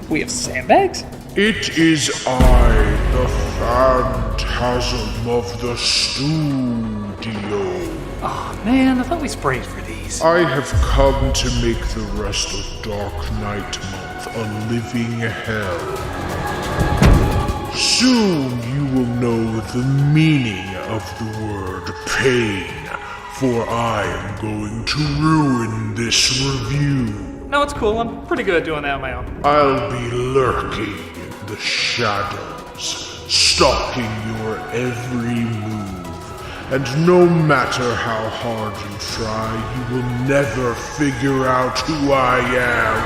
We have sandbags? It is I, the phantasm of the studio. Oh man, I thought we sprayed for these. I have come to make the rest of Dark Knight Month a living hell. Soon you will know the meaning of the word pain, for I am going to ruin this review. No, it's cool. I'm pretty good at doing that on my own. I'll be lurking in the shadows, stalking your every move, and no matter how hard you try, you will never figure out who I am.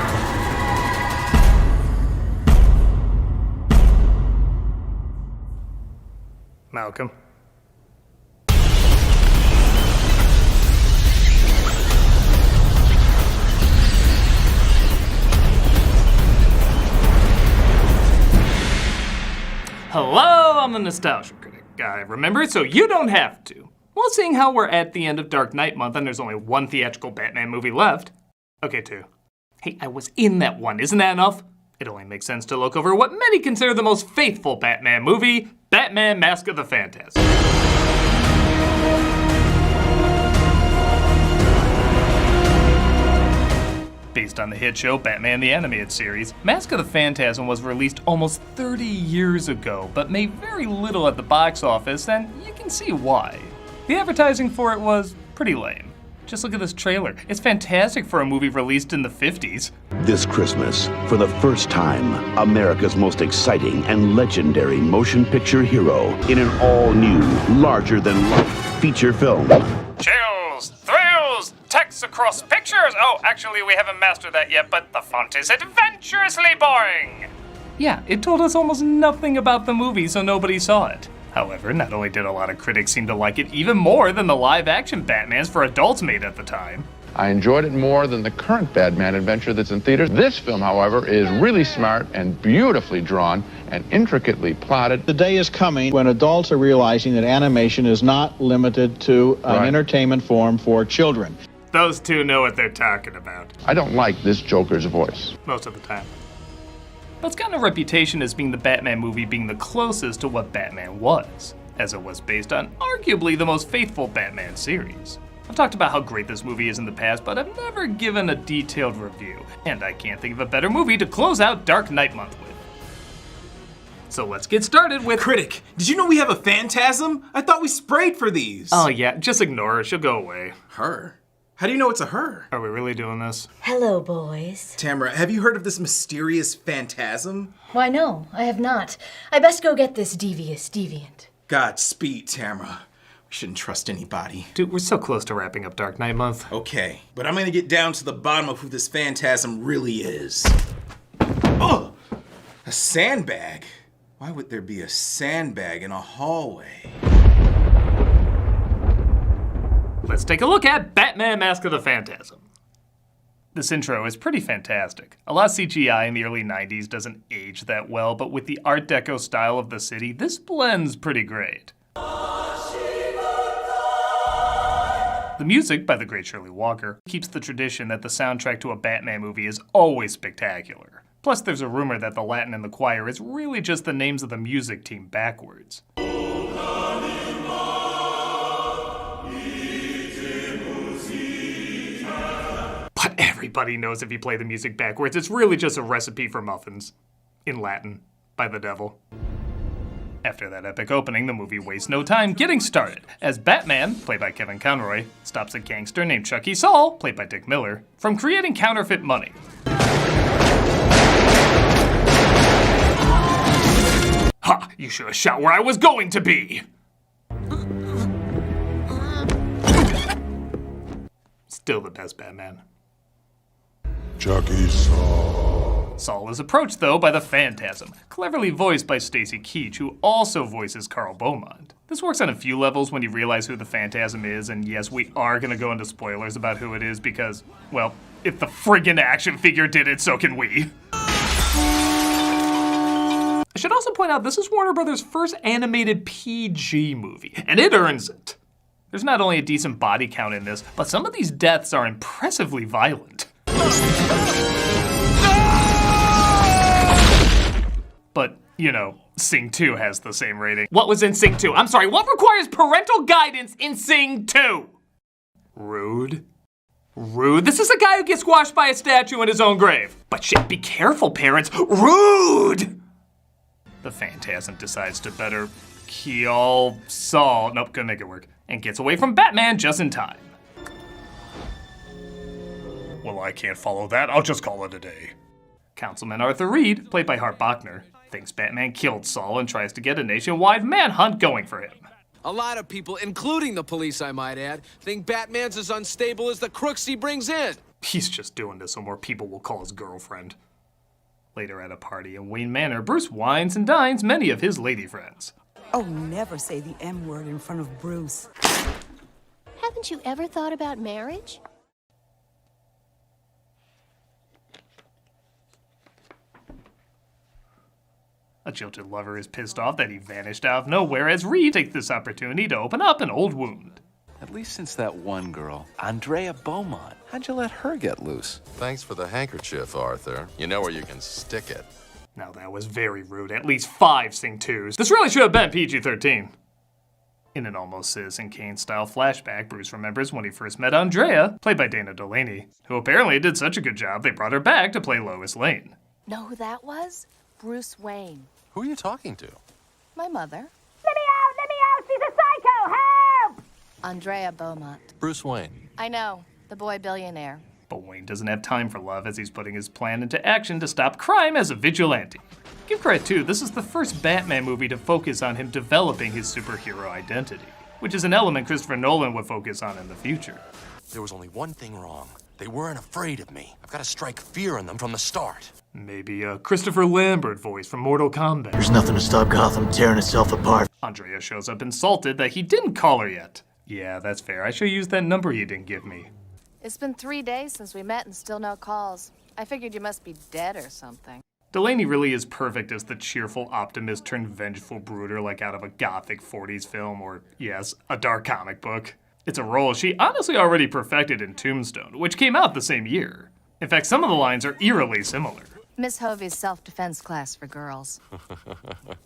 Malcolm. Hello, I'm the Nostalgia Critic. Remember, so you don't have to. Well, seeing how we're at the end of Dark Knight Month and there's only one theatrical Batman movie left. Okay, two. Hey, I was in that one, isn't that enough? It only makes sense to look over what many consider the most faithful Batman movie, Batman: Mask of the Phantasm. Based on the hit show Batman the Animated Series, Mask of the Phantasm was released almost 30 years ago, but made very little at the box office, and you can see why. The advertising for it was pretty lame. Just look at this trailer. It's fantastic for a movie released in the 50s. This Christmas, for the first time, America's most exciting and legendary motion picture hero in an all-new, larger-than-life feature film. Chills, thrills, text across pictures. Oh, actually, we haven't mastered that yet, but the font is adventurously boring. Yeah, it told us almost nothing about the movie, so nobody saw it. However, not only did a lot of critics seem to like it even more than the live-action Batmans for adults made at the time. I enjoyed it more than the current Batman adventure that's in theaters. This film, however, is really smart and beautifully drawn and intricately plotted. The day is coming when adults are realizing that animation is not limited to an entertainment form for children. Those two know what they're talking about. I don't like this Joker's voice. Most of the time. But it's gotten a reputation as being the Batman movie being the closest to what Batman was, as it was based on arguably the most faithful Batman series. I've talked about how great this movie is in the past, but I've never given a detailed review, and I can't think of a better movie to close out Dark Knight Month with. So let's get started with... Critic, did you know we have a phantasm? I thought we sprayed for these. Oh yeah, just ignore her, she'll go away. Her? How do you know it's a her? Are we really doing this? Hello, boys. Tamara, have you heard of this mysterious phantasm? Why, no, I have not. I best go get this devious deviant. Godspeed, Tamara. We shouldn't trust anybody. Dude, we're so close to wrapping up Dark Knight Month. Okay, but I'm gonna get down to the bottom of who this phantasm really is. Oh! A sandbag? Why would there be a sandbag in a hallway? Let's take a look at Batman: Mask of the Phantasm. This intro is pretty fantastic. A lot of CGI in the early 90s doesn't age that well, but with the Art Deco style of the city, this blends pretty great. The music, by the great Shirley Walker, keeps the tradition that the soundtrack to a Batman movie is always spectacular. Plus, there's a rumor that the Latin in the choir is really just the names of the music team backwards. But everybody knows if you play the music backwards, it's really just a recipe for muffins. In Latin, by the devil. After that epic opening, the movie wastes no time getting started, as Batman, played by Kevin Conroy, stops a gangster named Chucky Saul, played by Dick Miller, from creating counterfeit money. Ha! You should have shot where I was going to be! Still the best Batman. Chucky Saul. Saul is approached, though, by the Phantasm, cleverly voiced by Stacy Keach, who also voices Carl Beaumont. This works on a few levels when you realize who the Phantasm is, and yes, we are gonna go into spoilers about who it is because, well, if the friggin' action figure did it, so can we. I should also point out this is Warner Brothers' first animated PG movie, and it earns it. There's not only a decent body count in this, but some of these deaths are impressively violent. But, you know, Sing 2 has the same rating. What was in Sing 2? I'm sorry, what requires parental guidance in Sing 2? Rude. Rude. This is a guy who gets squashed by a statue in his own grave. But shit, be careful, parents. Rude! The Phantasm decides to better kill Saul. Nope, couldn't make it work. And gets away from Batman just in time. Well, I can't follow that. I'll just call it a day. Councilman Arthur Reed, played by Hart Bochner, thinks Batman killed Saul and tries to get a nationwide manhunt going for him. A lot of people, including the police, I might add, think Batman's as unstable as the crooks he brings in. He's just doing this so more people will call his girlfriend. Later at a party in Wayne Manor, Bruce wines and dines many of his lady friends. Oh, never say the M word in front of Bruce. Haven't you ever thought about marriage? A jilted lover is pissed off that he vanished out of nowhere as Reed takes this opportunity to open up an old wound. At least since that one girl, Andrea Beaumont. How'd you let her get loose? Thanks for the handkerchief, Arthur. You know where you can stick it. Now that was very rude. At least 5 Sing 2s. This really should have been PG-13. In an almost Citizen Kane-style flashback, Bruce remembers when he first met Andrea, played by Dana Delaney, who apparently did such a good job they brought her back to play Lois Lane. Know who that was? Bruce Wayne. Who are you talking to? My mother. Let me out, she's a psycho, help! Andrea Beaumont. Bruce Wayne. I know, the boy billionaire. But Wayne doesn't have time for love as he's putting his plan into action to stop crime as a vigilante. Give credit too, this is the first Batman movie to focus on him developing his superhero identity, which is an element Christopher Nolan would focus on in the future. There was only one thing wrong. They weren't afraid of me. I've got to strike fear in them from the start. Maybe a Christopher Lambert voice from Mortal Kombat. There's nothing to stop Gotham tearing itself apart. Andrea shows up insulted that he didn't call her yet. Yeah, that's fair. I should use that number you didn't give me. It's been 3 days since we met and still no calls. I figured you must be dead or something. Delaney really is perfect as the cheerful optimist turned vengeful brooder like out of a gothic 40s film or, yes, a dark comic book. It's a role she honestly already perfected in Tombstone, which came out the same year. In fact, some of the lines are eerily similar. Miss Hovey's self-defense class for girls.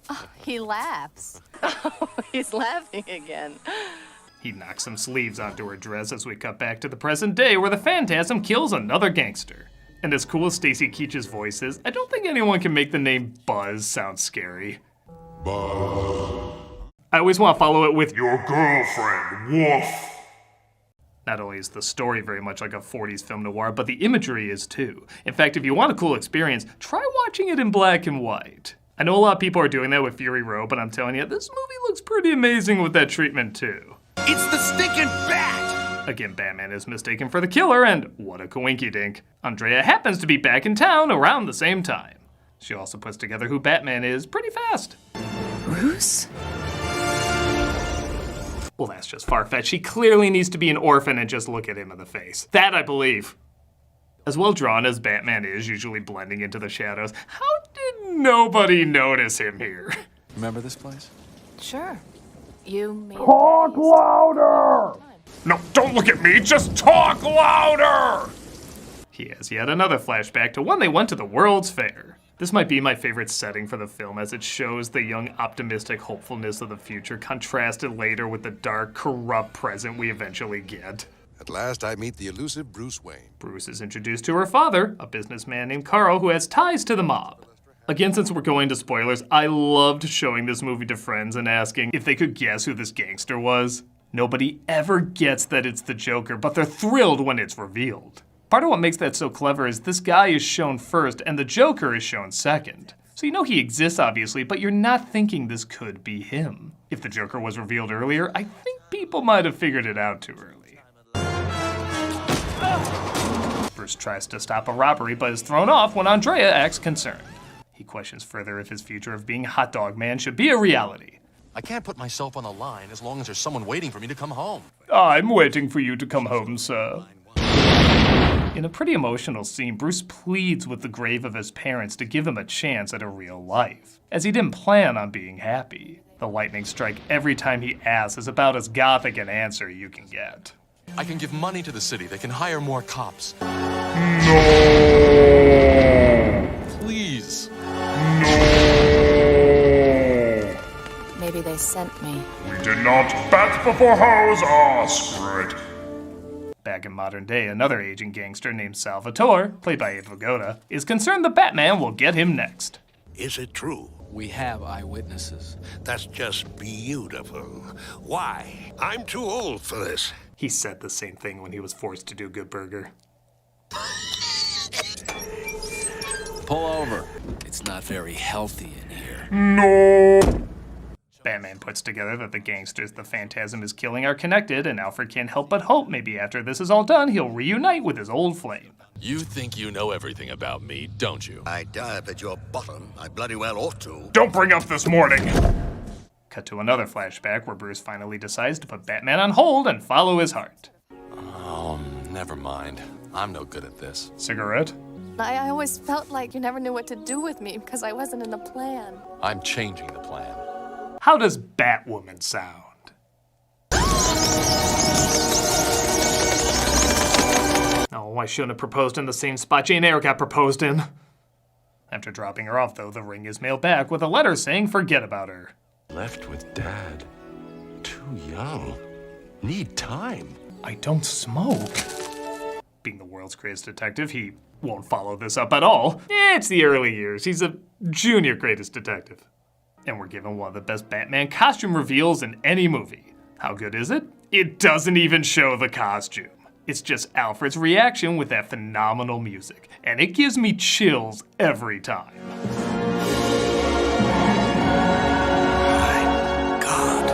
Oh, he laughs. Oh, he's laughing again. He knocks some sleeves onto her dress as we cut back to the present day where the Phantasm kills another gangster. And as cool as Stacy Keach's voice is, I don't think anyone can make the name Buzz sound scary. Buzz. I always want to follow it with your girlfriend, woof. Not only is the story very much like a 40s film noir, but the imagery is too. In fact, if you want a cool experience, try watching it in black and white. I know a lot of people are doing that with Fury Road, but I'm telling you, this movie looks pretty amazing with that treatment too. It's the stinking bat! Again, Batman is mistaken for the killer, and what a coinkydink. Andrea happens to be back in town around the same time. She also puts together who Batman is pretty fast. Bruce? Well, that's just far-fetched. She clearly needs to be an orphan and just look at him in the face. That I believe. As well drawn as Batman is, usually blending into the shadows, how did nobody notice him here? Remember this place? Sure. You mean... Talk louder! No, don't look at me, just talk louder! He has yet another flashback to when they went to the World's Fair. This might be my favorite setting for the film as it shows the young optimistic hopefulness of the future contrasted later with the dark, corrupt present we eventually get. At last I meet the elusive Bruce Wayne. Bruce is introduced to her father, a businessman named Carl who has ties to the mob. Again, since we're going to spoilers, I loved showing this movie to friends and asking if they could guess who this gangster was. Nobody ever gets that it's the Joker, but they're thrilled when it's revealed. Part of what makes that so clever is this guy is shown first and the Joker is shown second. So you know he exists, obviously, but you're not thinking this could be him. If the Joker was revealed earlier, I think people might have figured it out too early. Bruce tries to stop a robbery, but is thrown off when Andrea acts concerned. He questions further if his future of being Hot Dog Man should be a reality. I can't put myself on the line as long as there's someone waiting for me to come home. I'm waiting for you to come home, sir. In a pretty emotional scene, Bruce pleads with the grave of his parents to give him a chance at a real life, as he didn't plan on being happy. The lightning strike every time he asks is about as gothic an answer you can get. I can give money to the city. They can hire more cops. No! Please. No! not bat before hose are spread. Back in modern day, another aging gangster named Salvatore, played by Ava Goda, is concerned the Batman will get him next. Is it true? We have eyewitnesses. That's just beautiful. Why? I'm too old for this. He said the same thing when he was forced to do Good Burger. Pull over. It's not very healthy in here. No! Batman puts together that the gangsters the Phantasm is killing are connected, and Alfred can't help but hope maybe after this is all done, he'll reunite with his old flame. You think you know everything about me, don't you? I dive at your bottom. I bloody well ought to. Don't bring up this morning! Cut to another flashback where Bruce finally decides to put Batman on hold and follow his heart. Oh, never mind. I'm no good at this. Cigarette? I always felt like you never knew what to do with me because I wasn't in the plan. I'm changing the plan. How does Batwoman sound? Oh, I shouldn't have proposed in the same spot Jane Eyre got proposed in. After dropping her off, though, the ring is mailed back with a letter saying forget about her. Left with Dad. Too young. Need time. I don't smoke. Being the world's greatest detective, he won't follow this up at all. It's the early years. He's a junior greatest detective. And we're given one of the best Batman costume reveals in any movie. How good is it? It doesn't even show the costume. It's just Alfred's reaction with that phenomenal music. And it gives me chills every time. My God.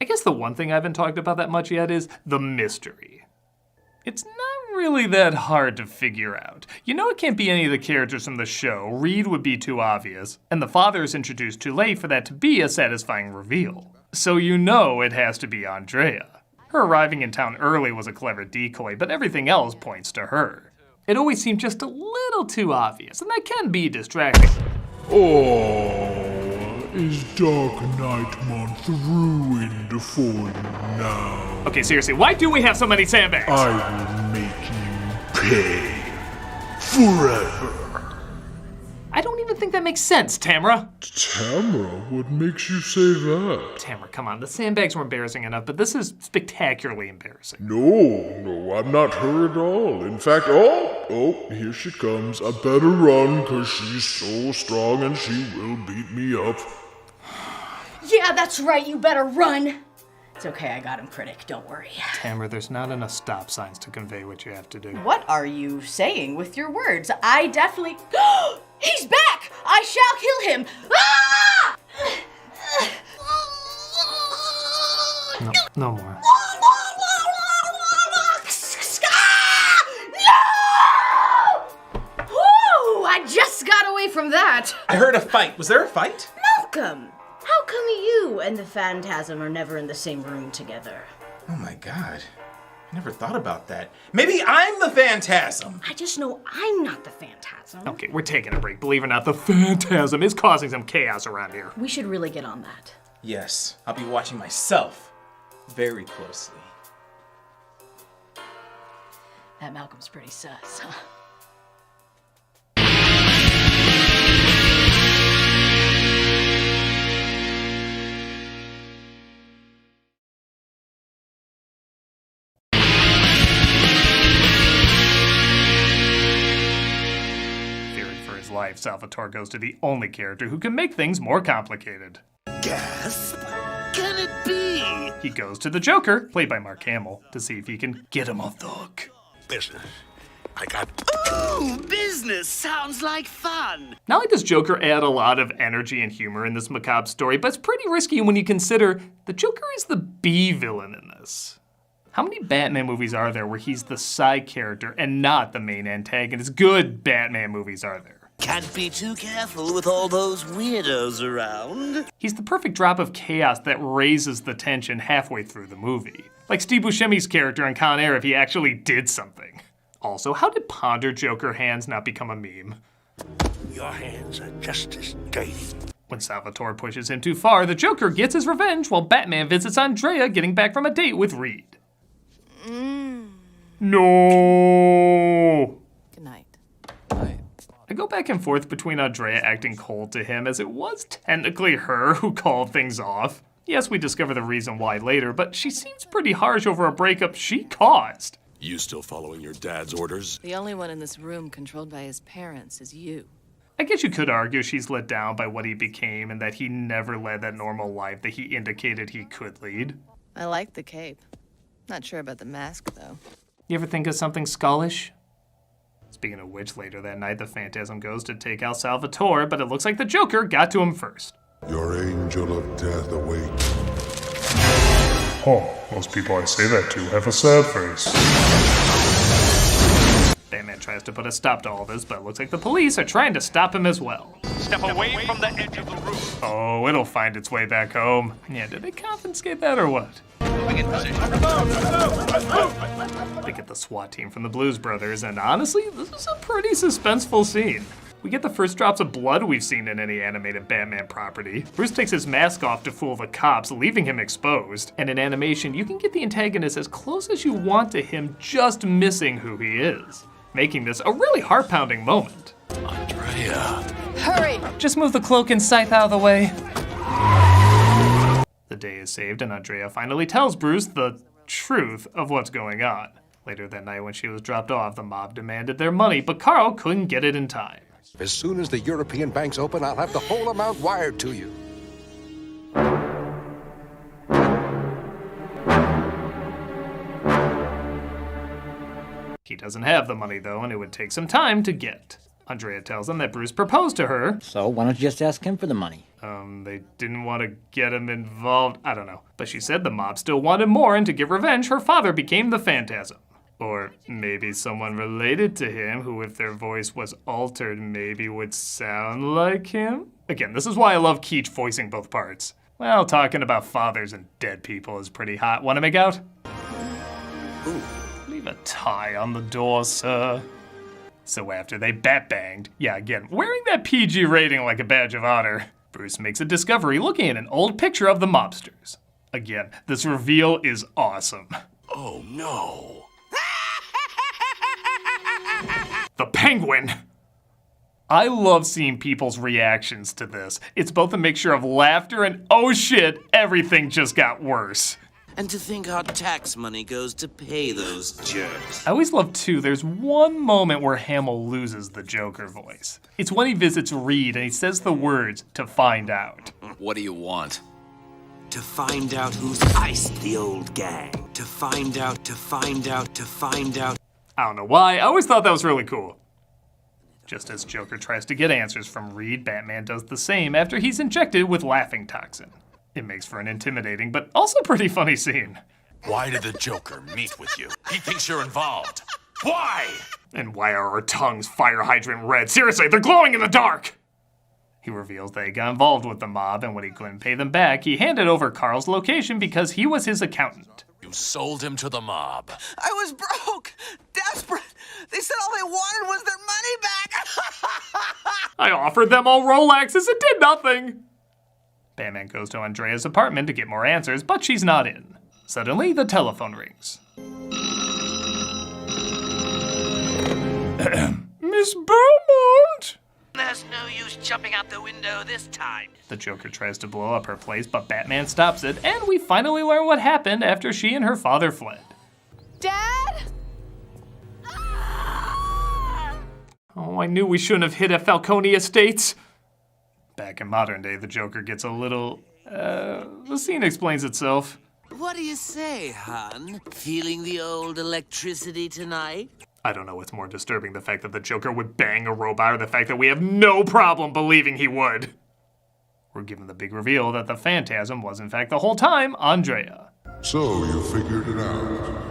I guess the one thing I haven't talked about that much yet is the mystery. It's not really that hard to figure out. You know it can't be any of the characters from the show. Reed would be too obvious, and the father is introduced too late for that to be a satisfying reveal. So you know it has to be Andrea. Her arriving in town early was a clever decoy, but everything else points to her. It always seemed just a little too obvious, and that can be distracting. Oh, is Dark Knight month ruined for you now? Okay, seriously, why do we have so many sandbags? I will make you pay forever. I don't even think that makes sense, Tamara. Tamara, what makes you say that? Tamara, come on, the sandbags were embarrassing enough, but this is spectacularly embarrassing. No, I'm not her at all. In fact, oh, here she comes. I better run, cause she's so strong and she will beat me up. Yeah, that's right, you better run. It's okay, I got him, critic, don't worry. Tamara, there's not enough stop signs to convey what you have to do. What are you saying with your words? I definitely... He's back! I shall kill him! Ah! No more. No! Whoa! I just got away from that. I heard a fight. Was there a fight? Malcolm, how come you and the Phantasm are never in the same room together? Oh my God. I never thought about that. Maybe I'm the Phantasm. I just know I'm not the Phantasm. Okay, we're taking a break. Believe it or not, the Phantasm is causing some chaos around here. We should really get on that. Yes, I'll be watching myself very closely. That Malcolm's pretty sus, huh? Life, Salvatore goes to the only character who can make things more complicated. Gasp! Can it be? He goes to the Joker, played by Mark Hamill, to see if he can get him off the hook. Business. I got... Ooh, business sounds like fun! Not only does Joker add a lot of energy and humor in this macabre story, but it's pretty risky when you consider the Joker is the B villain in this. How many Batman movies are there where he's the side character and not the main antagonist? Good Batman movies are there? Can't be too careful with all those weirdos around. He's the perfect drop of chaos that raises the tension halfway through the movie. Like Steve Buscemi's character in Con Air if he actually did something. Also, how did Ponder Joker hands not become a meme? Your hands are just as dirty. When Salvatore pushes him too far, the Joker gets his revenge while Batman visits Andrea getting back from a date with Reed. No! Good night. I go back and forth between Andrea acting cold to him, as it was technically her who called things off. Yes, we discover the reason why later, but she seems pretty harsh over a breakup she caused. You still following your dad's orders? The only one in this room controlled by his parents is you. I guess you could argue she's let down by what he became and that he never led that normal life that he indicated he could lead. I like the cape. Not sure about the mask, though. You ever think of something skullish? Speaking of which, later that night, the Phantasm goes to take out Salvatore, but it looks like the Joker got to him first. Your angel of death awaits. Oh, most people I say that to have a sad face. Batman tries to put a stop to all this, but it looks like the police are trying to stop him as well. Step away from the edge of the roof. Oh, it'll find its way back home. Yeah, did they confiscate that or what? Moving in position. They get the SWAT team from the Blues Brothers, and honestly, this is a pretty suspenseful scene. We get the first drops of blood we've seen in any animated Batman property. Bruce takes his mask off to fool the cops, leaving him exposed. And in animation, you can get the antagonist as close as you want to him, just missing who he is, making this a really heart-pounding moment. Andrea. Hurry! Just move the cloak and scythe out of the way. The day is saved, and Andrea finally tells Bruce the truth of what's going on. Later that night, when she was dropped off, the mob demanded their money, but Carl couldn't get it in time. As soon as the European banks open, I'll have the whole amount wired to you. He doesn't have the money, though, and it would take some time to get. Andrea tells him that Bruce proposed to her. So why don't you just ask him for the money? They didn't want to get him involved. I don't know. But she said the mob still wanted more, and to get revenge, her father became the Phantasm. Or maybe someone related to him, who if their voice was altered, maybe would sound like him? Again, this is why I love Keach voicing both parts. Well, talking about fathers and dead people is pretty hot. Want to make out? Ooh, leave a tie on the door, sir. So after they bat-banged, yeah, again, wearing that PG rating like a badge of honor, Bruce makes a discovery looking at an old picture of the mobsters. Again, this reveal is awesome. Oh no. The Penguin! I love seeing people's reactions to this. It's both a mixture of laughter and, oh shit, everything just got worse. And to think our tax money goes to pay those jerks. I always love, too, there's one moment where Hamill loses the Joker voice. It's when he visits Reed and he says the words, "to find out." What do you want? To find out who's iced the old gang. To find out. I don't know why, I always thought that was really cool. Just as Joker tries to get answers from Reed, Batman does the same after he's injected with laughing toxin. It makes for an intimidating, but also pretty funny scene. Why did the Joker meet with you? He thinks you're involved. Why? And why are our tongues fire hydrant red? Seriously, they're glowing in the dark! He reveals that he got involved with the mob, and when he couldn't pay them back, he handed over Carl's location because he was his accountant. You sold him to the mob. I was broke, desperate. They said all they wanted was their money back. I offered them all Rolexes, it did nothing! Batman goes to Andrea's apartment to get more answers, but she's not in. Suddenly, the telephone rings. Miss Beaumont! There's no use jumping out the window this time. The Joker tries to blow up her place, but Batman stops it, and we finally learn what happened after she and her father fled. Dad? Oh, I knew we shouldn't have hit at Falcone Estates. Back in modern day, the Joker gets a little, the scene explains itself. What do you say, hon? Feeling the old electricity tonight? I don't know what's more disturbing, the fact that the Joker would bang a robot or the fact that we have no problem believing he would. We're given the big reveal that the Phantasm was in fact the whole time Andrea. So you figured it out.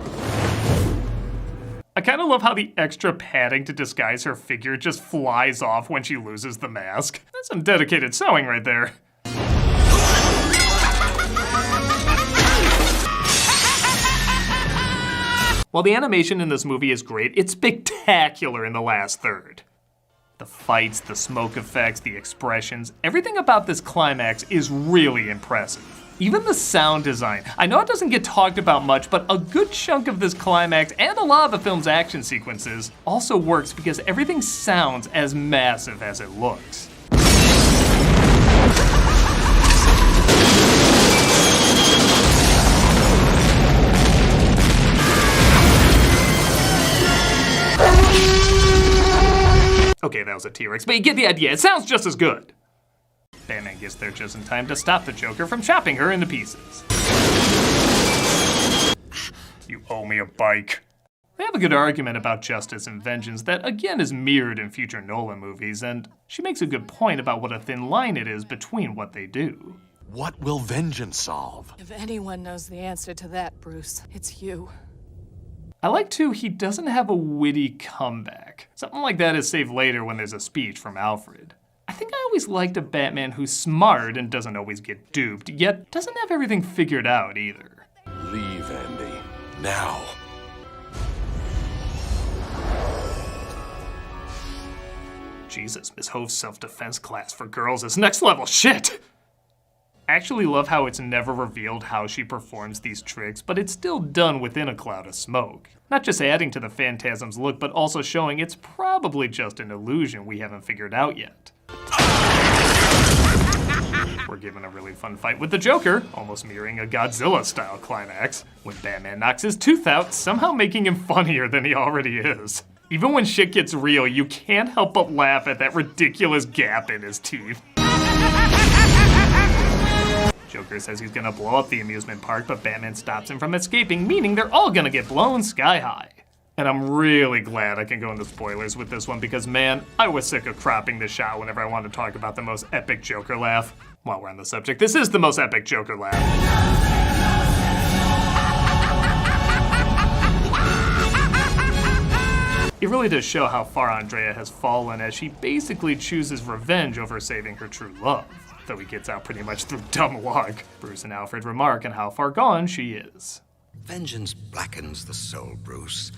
I kind of love how the extra padding to disguise her figure just flies off when she loses the mask. That's some dedicated sewing right there. While the animation in this movie is great, it's spectacular in the last third. The fights, the smoke effects, the expressions, everything about this climax is really impressive. Even the sound design. I know it doesn't get talked about much, but a good chunk of this climax and a lot of the film's action sequences also works because everything sounds as massive as it looks. Okay, that was a T-Rex, but you get the idea. It sounds just as good. Batman gets there just in time to stop the Joker from chopping her into pieces. You owe me a bike. They have a good argument about justice and vengeance that again is mirrored in future Nolan movies, and she makes a good point about what a thin line it is between what they do. What will vengeance solve? If anyone knows the answer to that, Bruce, it's you. I like, too, he doesn't have a witty comeback. Something like that is saved later when there's a speech from Alfred. I think I always liked a Batman who's smart and doesn't always get duped, yet doesn't have everything figured out either. Leave, Andy. Now. Jesus, Miss Hove's self-defense class for girls is next level shit! I actually love how it's never revealed how she performs these tricks, but it's still done within a cloud of smoke. Not just adding to the Phantasm's look, but also showing it's probably just an illusion we haven't figured out yet. We're given a really fun fight with the Joker, almost mirroring a Godzilla-style climax, when Batman knocks his tooth out, somehow making him funnier than he already is. Even when shit gets real, you can't help but laugh at that ridiculous gap in his teeth. Joker says he's gonna blow up the amusement park, but Batman stops him from escaping, meaning they're all gonna get blown sky high. And I'm really glad I can go into spoilers with this one because, man, I was sick of cropping this shot whenever I wanted to talk about the most epic Joker laugh. While we're on the subject, this is the most epic Joker laugh. It really does show how far Andrea has fallen as she basically chooses revenge over saving her true love. Though he gets out pretty much through dumb luck. Bruce and Alfred remark on how far gone she is. Vengeance blackens the soul, Bruce.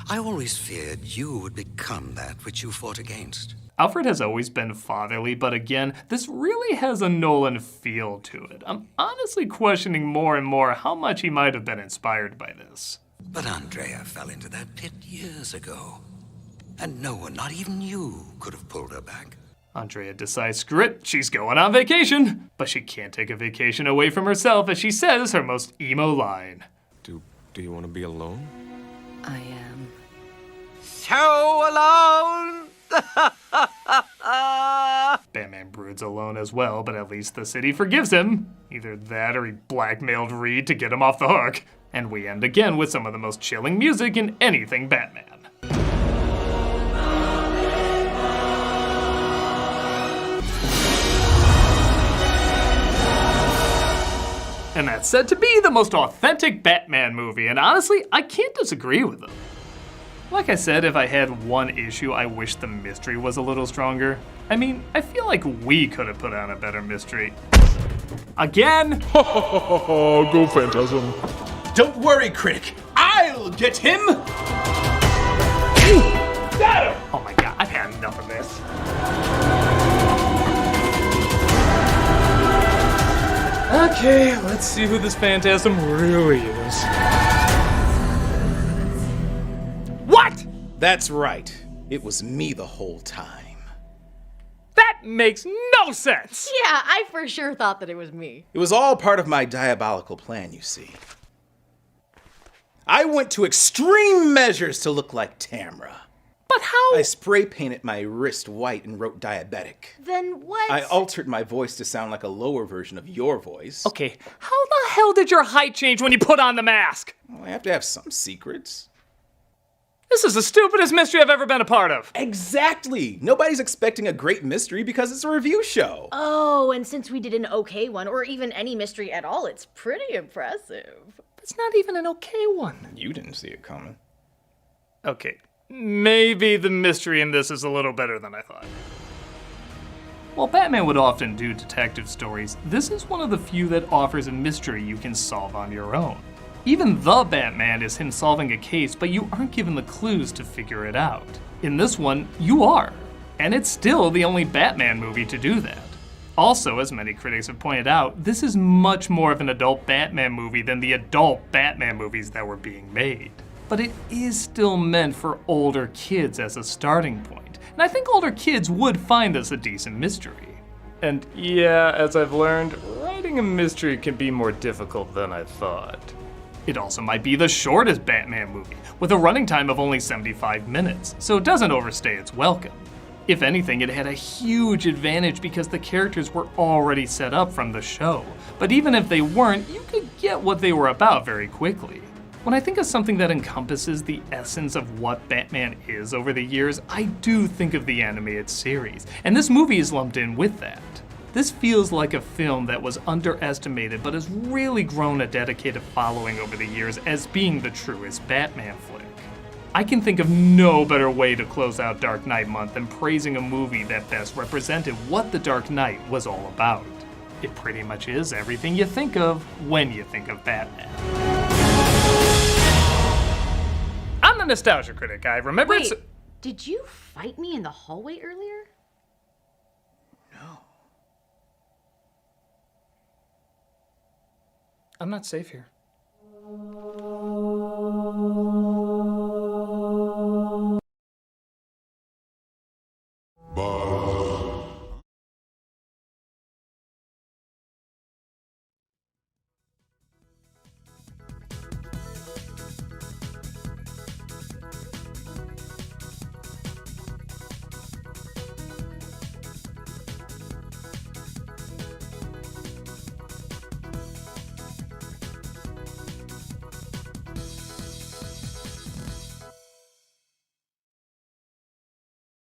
I always feared you would become that which you fought against. Alfred has always been fatherly, but again, this really has a Nolan feel to it. I'm honestly questioning more and more how much he might have been inspired by this. But Andrea fell into that pit years ago. And no one, not even you, could have pulled her back. Andrea decides, screw it, she's going on vacation. But she can't take a vacation away from herself as she says her most emo line. Do you want to be alone? I am. So alone! Batman broods alone as well, but at least the city forgives him. Either that or he blackmailed Reed to get him off the hook. And we end again with some of the most chilling music in anything Batman. And that's said to be the most authentic Batman movie, and honestly, I can't disagree with them. Like I said, if I had one issue, I wish the mystery was a little stronger. I mean, I feel like we could have put on a better mystery. Again? Go Phantasm. Don't worry, Critic. I'll get him! Got him! Oh my god, I've had enough of this. Okay, let's see who this Phantasm really is. What? That's right. It was me the whole time. That makes no sense! Yeah, I for sure thought that it was me. It was all part of my diabolical plan, you see. I went to extreme measures to look like Tamra. But how? I spray painted my wrist white and wrote diabetic. Then what? I altered my voice to sound like a lower version of your voice. Okay, how the hell did your height change when you put on the mask? Well, I have to have some secrets. This is the stupidest mystery I've ever been a part of. Exactly! Nobody's expecting a great mystery because it's a review show. Oh, and since we did an okay one, or even any mystery at all, it's pretty impressive. It's not even an okay one. You didn't see it coming. Okay, maybe the mystery in this is a little better than I thought. While Batman would often do detective stories, this is one of the few that offers a mystery you can solve on your own. Even The Batman is him solving a case, but you aren't given the clues to figure it out. In this one, you are. And it's still the only Batman movie to do that. Also, as many critics have pointed out, this is much more of an adult Batman movie than the adult Batman movies that were being made. But it is still meant for older kids as a starting point, and I think older kids would find this a decent mystery. And yeah, as I've learned, writing a mystery can be more difficult than I thought. It also might be the shortest Batman movie, with a running time of only 75 minutes, so it doesn't overstay its welcome. If anything, it had a huge advantage because the characters were already set up from the show, but even if they weren't, you could get what they were about very quickly. When I think of something that encompasses the essence of what Batman is over the years, I do think of the animated series, and this movie is lumped in with that. This feels like a film that was underestimated but has really grown a dedicated following over the years as being the truest Batman flick. I can think of no better way to close out Dark Knight month than praising a movie that best represented what The Dark Knight was all about. It pretty much is everything you think of when you think of Batman. I'm the nostalgia critic. I remember Wait, did you fight me in the hallway earlier? I'm not safe here.